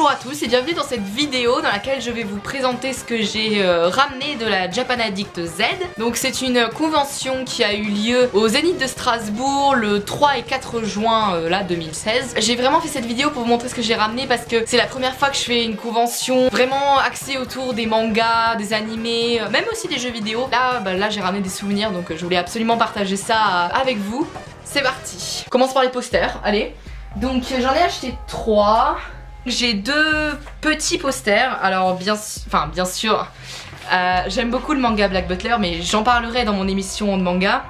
Bonjour à tous et bienvenue dans cette vidéo dans laquelle je vais vous présenter ce que j'ai ramené de la Japan Addict Z. Donc c'est une convention qui a eu lieu au Zénith de Strasbourg le 3 et 4 juin 2016. J'ai vraiment fait cette vidéo pour vous montrer ce que j'ai ramené parce que c'est la première fois que je fais une convention vraiment axée autour des mangas, des animés, même aussi des jeux vidéo. Là j'ai ramené des souvenirs donc je voulais absolument partager ça avec vous. C'est parti. On commence par les posters, allez. Donc j'en ai acheté 3. J'ai 2 petits posters, alors bien sûr, j'aime beaucoup le manga Black Butler, mais j'en parlerai dans mon émission de manga.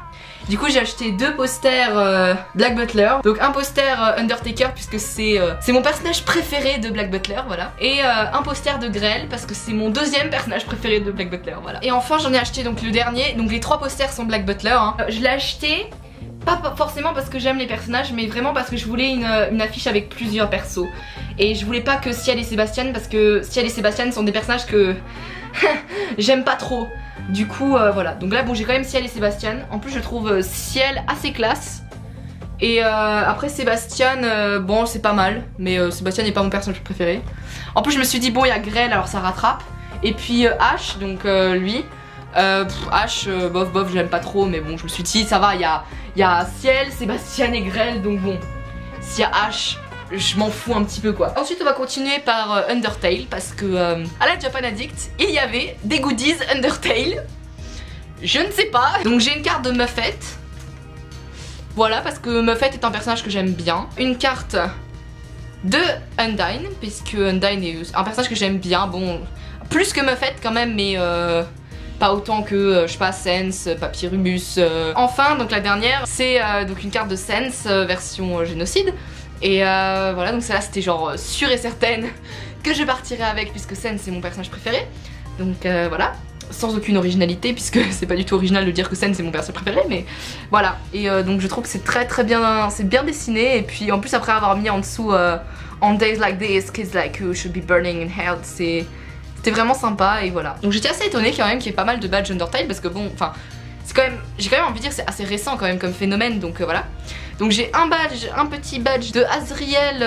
Du coup j'ai acheté 2 posters Black Butler, donc un poster Undertaker puisque c'est mon personnage préféré de Black Butler, voilà. Et un poster de Grell parce que c'est mon deuxième personnage préféré de Black Butler, voilà. Et enfin j'en ai acheté donc le dernier, donc les 3 posters sont Black Butler, hein. Je l'ai acheté pas forcément parce que j'aime les personnages, mais vraiment parce que je voulais une affiche avec plusieurs persos. Et je voulais pas que Ciel et Sébastien, parce que Ciel et Sébastien sont des personnages que j'aime pas trop. Du coup voilà, donc là bon j'ai quand même Ciel et Sébastien. En plus je trouve Ciel assez classe. Et après Sébastien, bon c'est pas mal, mais Sébastien n'est pas mon personnage préféré. En plus je me suis dit bon il y a Grell alors ça rattrape. Et puis Ash, donc lui. Ash, bof, je l'aime pas trop, mais bon, je me suis dit, ça va, il y a Ciel, Sébastien et Grell, donc bon, s'il y a Ash, je m'en fous un petit peu quoi. Ensuite, on va continuer par Undertale, parce que à la Japan Addict, il y avait des goodies Undertale. Je ne sais pas. Donc, j'ai une carte de Muffet. Voilà, parce que Muffet est un personnage que j'aime bien. Une carte de Undyne, puisque Undyne est un personnage que j'aime bien. Bon, plus que Muffet quand même, mais pas autant que, je sais pas, Sense, Papyrus. Enfin, donc la dernière, c'est donc une carte de Sense version génocide. Et voilà, donc celle-là c'était genre sûre et certaine que je partirais avec puisque Sense c'est mon personnage préféré. Donc voilà, sans aucune originalité puisque c'est pas du tout original de dire que Sense c'est mon personnage préféré, mais voilà. Et donc je trouve que c'est très bien, c'est bien dessiné. Et puis en plus après avoir mis en dessous On days like this, kids like you should be burning in hell, c'était vraiment sympa et voilà. Donc j'étais assez étonnée quand même qu'il y ait pas mal de badges Undertale parce que bon, enfin, c'est quand même, j'ai quand même envie de dire c'est assez récent quand même comme phénomène, donc voilà. Donc j'ai un badge, un petit badge de Azriel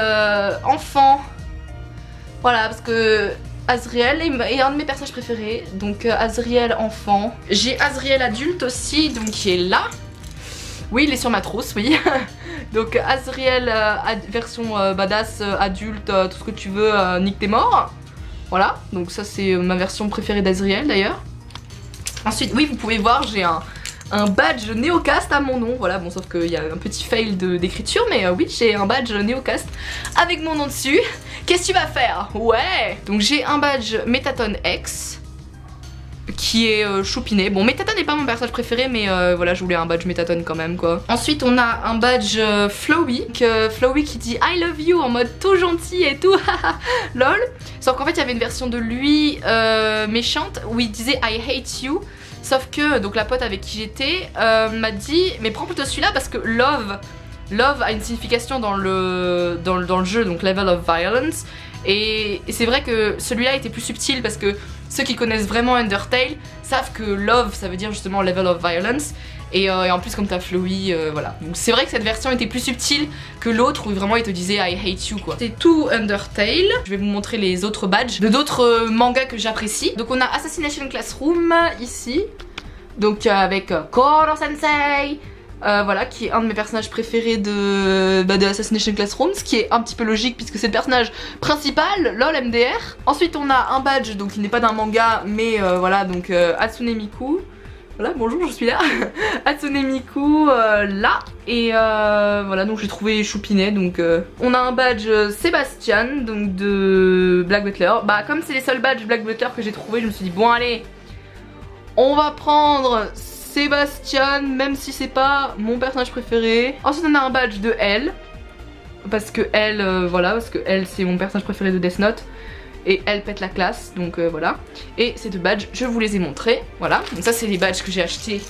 enfant. Voilà, parce que Azriel est un de mes personnages préférés, donc Azriel enfant. J'ai Azriel adulte aussi, donc qui est là. Oui, il est sur ma trousse, oui. Donc Azriel version badass, adulte, tout ce que tu veux, nique tes morts. Voilà, donc ça c'est ma version préférée d'Azriel d'ailleurs. Ensuite, oui, vous pouvez voir, j'ai un badge Neocast à mon nom. Voilà, bon, sauf qu'il y a un petit fail d'écriture, mais oui, j'ai un badge Neocast avec mon nom dessus. Qu'est-ce que tu vas faire? Ouais. Donc j'ai un badge Métatone X qui est choupiné. Bon, Métatone n'est pas mon personnage préféré, mais voilà, je voulais un badge Métatone quand même, quoi. Ensuite, on a un badge Flowey, Flowey qui dit I love you en mode tout gentil et tout, lol. Sauf qu'en fait, il y avait une version de lui méchante où il disait I hate you. Sauf que, donc la pote avec qui j'étais m'a dit, mais prends plutôt celui-là parce que love a une signification dans le jeu, donc level of violence. Et c'est vrai que celui-là était plus subtil parce que ceux qui connaissent vraiment Undertale savent que love ça veut dire justement level of violence. Et en plus comme t'as Flowey, voilà. Donc c'est vrai que cette version était plus subtile que l'autre où vraiment il te disait I hate you quoi. C'est tout Undertale. Je vais vous montrer les autres badges de d'autres mangas que j'apprécie. Donc on a Assassination Classroom ici. Donc avec Koro Sensei. Voilà, qui est un de mes personnages préférés de Assassination Classroom, ce qui est un petit peu logique puisque c'est le personnage principal, lol MDR. Ensuite on a un badge, donc il n'est pas d'un manga, mais voilà, donc Hatsune Miku. Voilà, bonjour, je suis là. Hatsune Miku, là. Et voilà, donc j'ai trouvé choupinet, donc on a un badge Sébastien, donc de Black Butler. Bah comme c'est les seuls badges Black Butler que j'ai trouvé, je me suis dit bon allez, on va prendre Sébastien, même si c'est pas mon personnage préféré. Ensuite on a un badge de Elle, parce que elle, voilà, parce que elle c'est mon personnage préféré de Death Note. Et elle pète la classe, donc voilà. Et ces 2 badges, je vous les ai montrés, voilà. Donc ça c'est les badges que j'ai achetés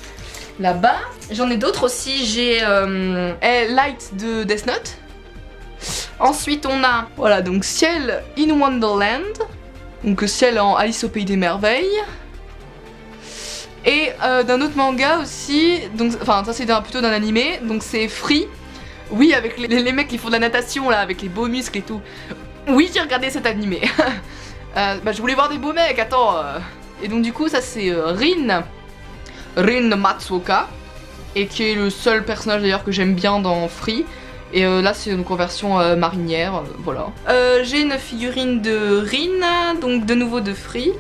là-bas. J'en ai d'autres aussi, j'ai Light de Death Note. Ensuite on a, voilà, donc Ciel in Wonderland. Donc Ciel en Alice au Pays des Merveilles. Et d'un autre manga aussi, donc, enfin ça c'est plutôt d'un animé, donc c'est Free. Oui, avec les mecs qui font de la natation là, avec les beaux muscles et tout. Oui, j'ai regardé cet animé. Je voulais voir des beaux mecs, attends. Et donc du coup, ça c'est Rin Matsuoka, et qui est le seul personnage d'ailleurs que j'aime bien dans Free. Et là c'est donc en version marinière, voilà. J'ai une figurine de Rin, donc de nouveau de Free.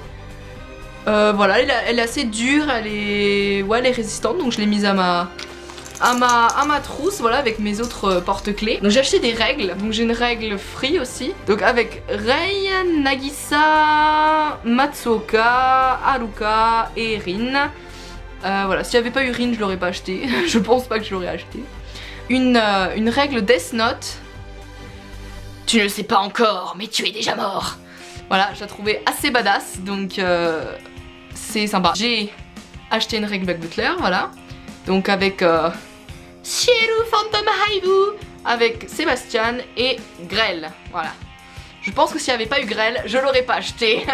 Voilà, elle est assez dure, elle est résistante, donc je l'ai mise à ma trousse, voilà, avec mes autres porte-clés. Donc j'ai acheté des règles, donc j'ai une règle Free aussi. Donc avec Rei, Nagisa, Matsuoka, Haruka et Rin. Voilà, si j'avais pas eu Rin, je l'aurais pas acheté. Je pense pas que je l'aurais acheté. Une règle Death Note. Tu ne le sais pas encore, mais tu es déjà mort. Voilà, je la trouvais assez badass, donc c'est sympa. J'ai acheté une règle Black Butler, voilà. Donc avec Shieru Phantom Haibu, avec Sébastien et Grell, voilà. Je pense que s'il n'y avait pas eu Grell, je l'aurais pas acheté.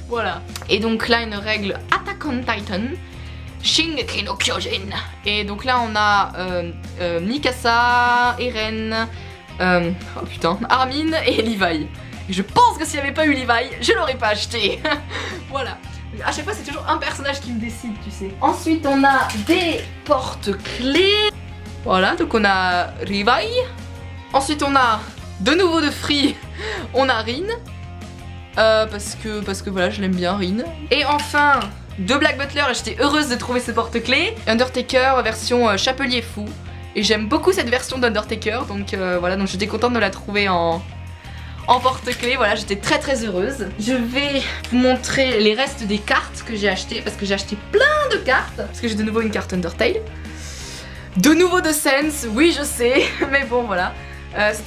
Voilà. Et donc là, une règle Attack on Titan. Shingeki no Kyojin. Et donc là on a Mikasa, Eren, oh putain, Armin et Levi. Et je pense que s'il n'y avait pas eu Levi, je l'aurais pas acheté. Voilà. À chaque fois c'est toujours un personnage qui me décide, tu sais. Ensuite on a des porte-clés. Voilà, donc on a Levi. Ensuite on a de nouveau de Free, on a Rin. Parce que voilà, je l'aime bien Rin. Et enfin de Black Butler, et j'étais heureuse de trouver ce porte-clés. Undertaker version Chapelier Fou. Et j'aime beaucoup cette version d'Undertaker, donc voilà, donc j'étais contente de la trouver en porte-clés. Voilà, j'étais très heureuse. Je vais vous montrer les restes des cartes que j'ai achetées, parce que j'ai acheté plein de cartes. Parce que j'ai de nouveau une carte Undertale. De nouveau de Sense, oui je sais, mais bon voilà.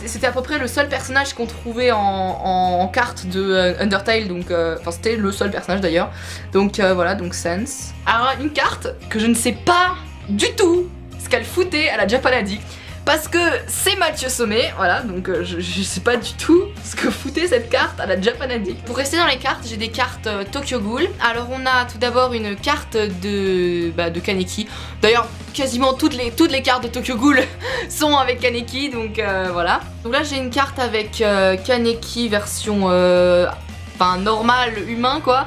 C'était à peu près le seul personnage qu'on trouvait en carte de Undertale, donc enfin c'était le seul personnage d'ailleurs. Donc voilà, donc Sense. Alors une carte que je ne sais pas du tout ce qu'elle foutait à la Japan Addict, parce que c'est Mathieu Sommet, voilà, donc je sais pas du tout ce que foutait cette carte à la Japan Addict. Pour rester dans les cartes, j'ai des cartes Tokyo Ghoul. Alors on a tout d'abord une carte de Kaneki. D'ailleurs quasiment toutes les cartes de Tokyo Ghoul sont avec Kaneki, donc voilà. Donc là j'ai une carte avec Kaneki version enfin normale, humain quoi,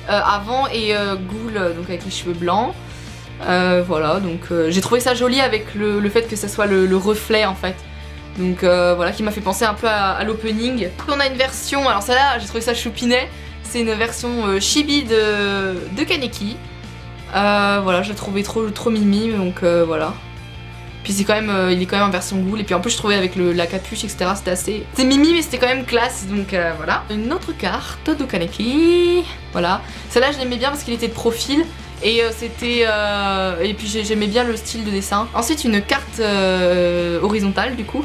avant, et Ghoul donc avec les cheveux blancs. Voilà, donc j'ai trouvé ça joli avec le fait que ça soit le reflet en fait. Donc voilà, qui m'a fait penser un peu à l'opening. On a une version, alors celle-là j'ai trouvé ça choupinet, c'est une version chibi de Kaneki. Voilà, je l'ai trouvé trop mimi, donc voilà. Puis c'est quand même, il est quand même en version Ghoul, et puis en plus je trouvais avec la capuche etc, c'était assez... C'était mimi mais c'était quand même classe, donc voilà. Une autre carte de Kaneki, voilà. Celle-là je l'aimais bien parce qu'il était de profil. Et c'était et puis j'aimais bien le style de dessin. Ensuite une carte horizontale du coup,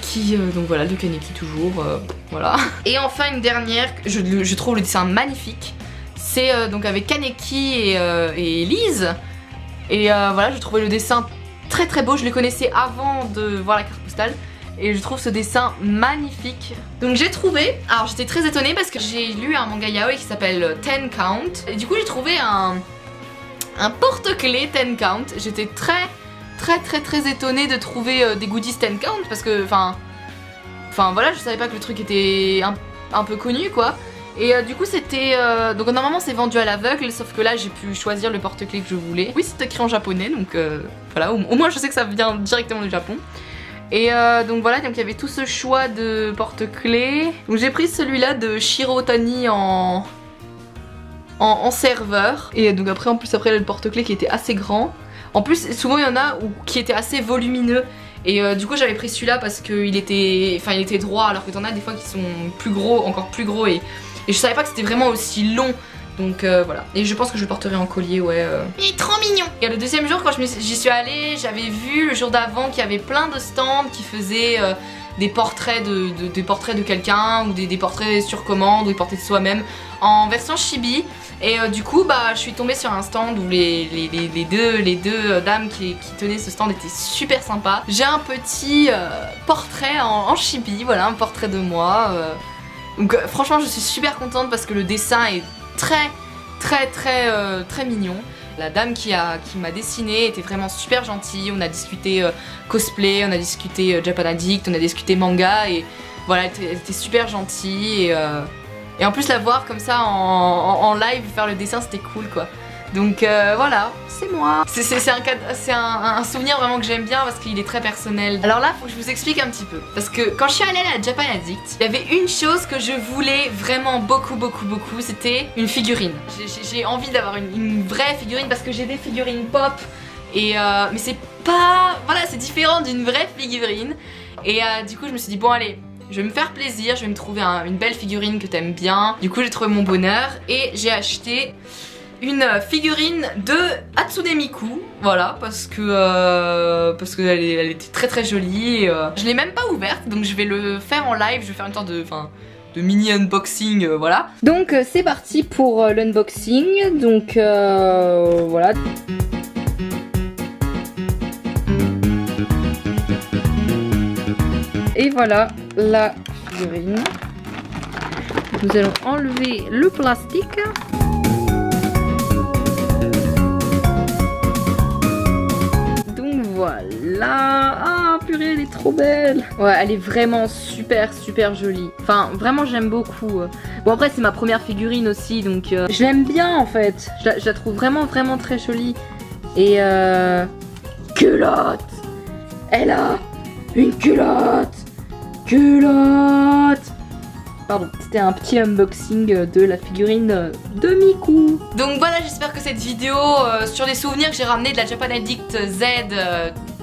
qui donc voilà, de Kaneki toujours, voilà. Et enfin une dernière, je trouve le dessin magnifique. C'est donc avec Kaneki et Lise. Et voilà, je trouvais le dessin très beau. Je le connaissais avant de voir la carte postale. Et je trouve ce dessin magnifique. Donc j'ai trouvé, alors j'étais très étonnée parce que j'ai lu un manga yaoi qui s'appelle Ten Count. Et du coup j'ai trouvé un porte-clés Ten Count. J'étais très étonnée de trouver des goodies Ten Count, parce que enfin voilà, je savais pas que le truc était un peu connu quoi. Et du coup c'était donc normalement c'est vendu à l'aveugle, sauf que là j'ai pu choisir le porte-clés que je voulais. Oui, c'est écrit en japonais, donc voilà, au moins je sais que ça vient directement du Japon. Et donc voilà, donc il y avait tout ce choix de porte-clés. Donc j'ai pris celui-là de Shiro Tani en serveur. Et donc après, en plus après le porte-clés qui était assez grand. En plus souvent il y en a qui étaient assez volumineux. Et du coup j'avais pris celui-là parce qu'il était, il était droit, alors que t'en as des fois qui sont plus gros, encore plus gros, et je savais pas que c'était vraiment aussi long. Donc voilà, et je pense que je le porterai en collier, ouais. Il est trop mignon. Et le deuxième jour quand j'y suis allée, j'avais vu le jour d'avant qu'il y avait plein de stands qui faisaient des portraits de quelqu'un, ou des portraits sur commande, ou des portraits de soi-même en version chibi. Et du coup bah je suis tombée sur un stand où les deux dames qui tenaient ce stand étaient super sympas. J'ai un petit portrait en chibi, voilà, un portrait de moi. Donc franchement je suis super contente parce que le dessin est très mignon. La dame qui m'a dessiné était vraiment super gentille. On a discuté cosplay, on a discuté Japan Addict, on a discuté manga, et Voilà, elle était super gentille et en plus la voir comme ça en live faire le dessin, c'était cool quoi. Donc voilà, c'est moi. C'est un souvenir vraiment que j'aime bien parce qu'il est très personnel. Alors là, faut que je vous explique un petit peu. Parce que quand je suis allée à la Japan Addict, il y avait une chose que je voulais vraiment beaucoup, c'était une figurine. J'ai envie d'avoir une vraie figurine parce que j'ai des figurines pop. Mais c'est pas... Voilà, c'est différent d'une vraie figurine. Et du coup, je me suis dit, bon allez, je vais me faire plaisir, je vais me trouver une belle figurine que t'aimes bien. Du coup, j'ai trouvé mon bonheur et j'ai acheté une figurine de Hatsune Miku, voilà, parce que elle était très jolie. Je l'ai même pas ouverte, donc je vais le faire en live, je vais faire une sorte de mini unboxing, voilà. Donc c'est parti pour l'unboxing, donc voilà. Et voilà la figurine. Nous allons enlever le plastique. Voilà. Ah purée, elle est trop belle. Ouais, elle est vraiment super jolie. Enfin, vraiment j'aime beaucoup. Bon après c'est ma première figurine aussi, donc je l'aime bien en fait. Je la trouve vraiment très jolie. Et culotte. Elle a une culotte. Pardon, c'était un petit unboxing de la figurine de Miku. Donc voilà, j'espère que cette vidéo sur les souvenirs que j'ai ramenés de la Japan Addict Z,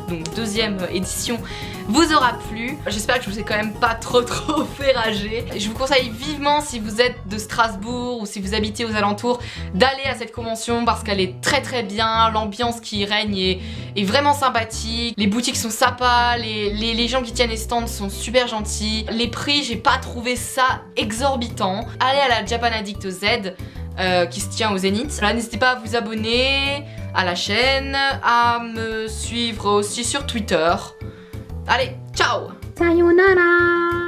donc deuxième édition, vous aura plu. J'espère que je vous ai quand même pas trop fait rager. Je vous conseille vivement, si vous êtes de Strasbourg ou si vous habitez aux alentours, d'aller à cette convention parce qu'elle est très bien. L'ambiance qui y règne est vraiment sympathique. Les boutiques sont sympas, les gens qui tiennent les stands sont super gentils. Les prix, j'ai pas trouvé ça exorbitant. Allez à la Japan Addict Z. Qui se tient au Zénith. Là, n'hésitez pas à vous abonner à la chaîne, à me suivre aussi sur Twitter. Allez, ciao! Sayonara!